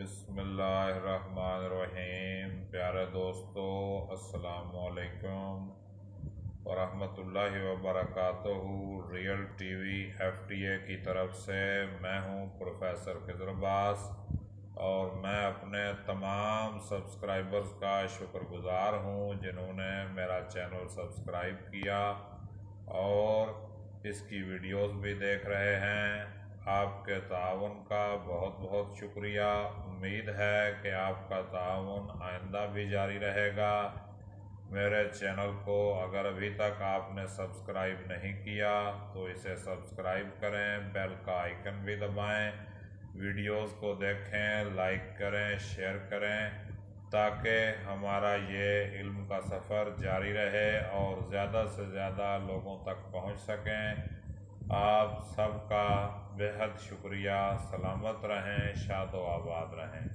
बिस्मिल्लाहिर्रहमानिर्रहीम। प्यारे दोस्तों, अस्सलाम वालेकुम वरहमतुल्लाहि वबरकातुहू। रियल टीवी FTA की तरफ से मैं हूँ प्रोफेसर खिज़र अब्बास और मैं अपने तमाम सब्सक्राइबर्स का शुक्रगुज़ार हूँ जिन्होंने मेरा चैनल सब्सक्राइब किया और इसकी वीडियोस भी देख रहे हैं। आपके ताउन का बहुत बहुत शुक्रिया। उम्मीद है कि आपका ताउन आइंदा भी जारी रहेगा। मेरे चैनल को अगर अभी तक आपने सब्सक्राइब नहीं किया तो इसे सब्सक्राइब करें, बेल का आइकन भी दबाएं, वीडियोस को देखें, लाइक करें, शेयर करें ताकि हमारा ये इल्म का सफ़र जारी रहे और ज़्यादा से ज़्यादा लोगों तक पहुंच सकें। आप सबका बेहद शुक्रिया। सलामत रहें, शाद व आबाद रहें।